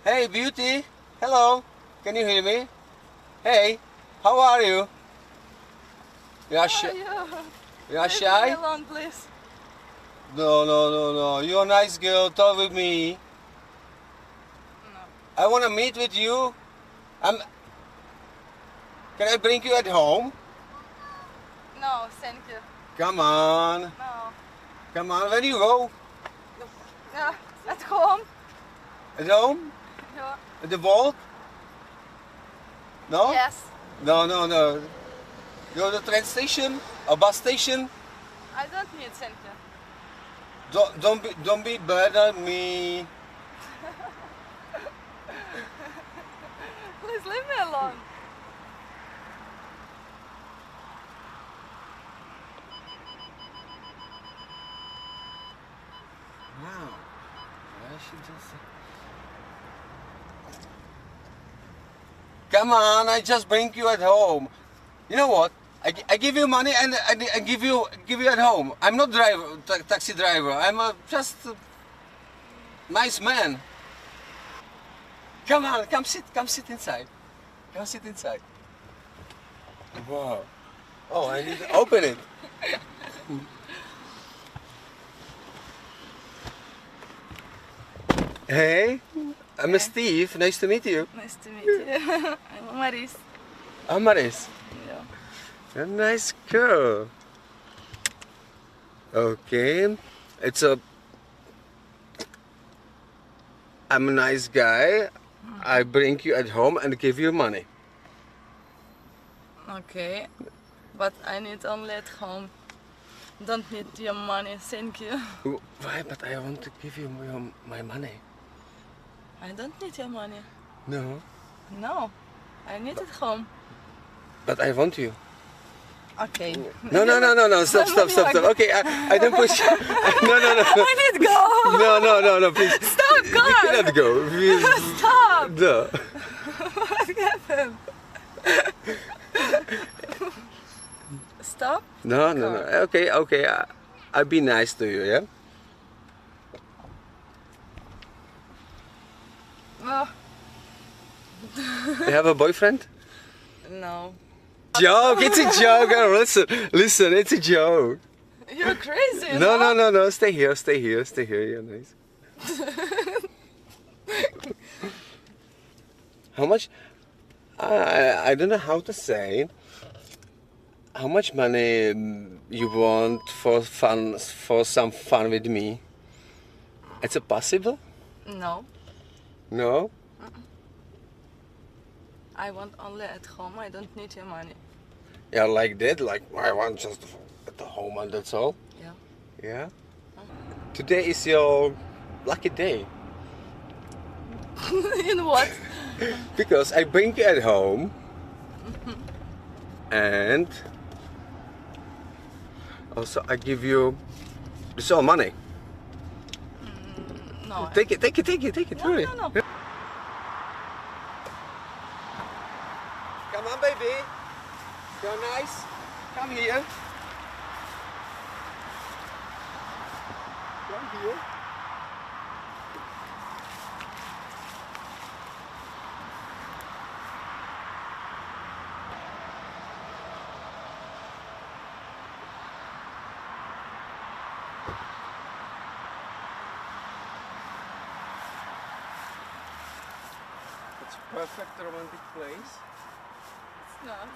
Hey, beauty. Hello. Can you hear me? Hey, how are you? You are shy? You are Leave me shy? alone, please. No. You're a nice girl. Talk with me. No. I want to meet with you. I'm. Can I bring you at home? No, thank you. Come on. No. Come on. Where do you go? Yeah, at home. At home? Yeah. At the vault? No? Yes. No. Go to the train station or bus station. I don't need thank you. Don't be bad at me. Please leave me alone. Wow. I should just. Come on, I just bring you at home. You know what? I give you money and I give you at home. I'm not taxi driver. I'm just a nice man. Come on, come sit inside. Come sit inside. Wow. Oh, I need to open it. Hey, I'm Steve. Nice to meet you. Nice to meet you. I'm Maris. Amaris. Yeah. A nice girl. Okay. I'm a nice guy. I bring you at home and give you money. Okay. But I need only at home. Don't need your money, thank you. Why? But I want to give you my money. I don't need your money. No. No. I need it home. But I want you. Okay. No. Stop. Okay, I don't push you. No. I need to go. No, please. Stop, We God. cannot go. Stop. No. What happened? Stop? No. Okay. I'll be nice to you, yeah? Oh, You have a boyfriend? no. Joke, it's a joke. Oh, listen, it's a joke. You're crazy. No. Stay here. You're nice. How much? I don't know how to say. How much money you want for fun, for some fun with me? Is it possible? No. No? I want only at home. I don't need your money. Yeah, like that. Like I want just at the home and that's all. Yeah. Yeah. Today is your lucky day In what? because I bring you at home and also I give you this all money. No. Take it. Hurry. No. Come on, baby. You're nice. Come here. Come here. It's a perfect romantic place. It's not.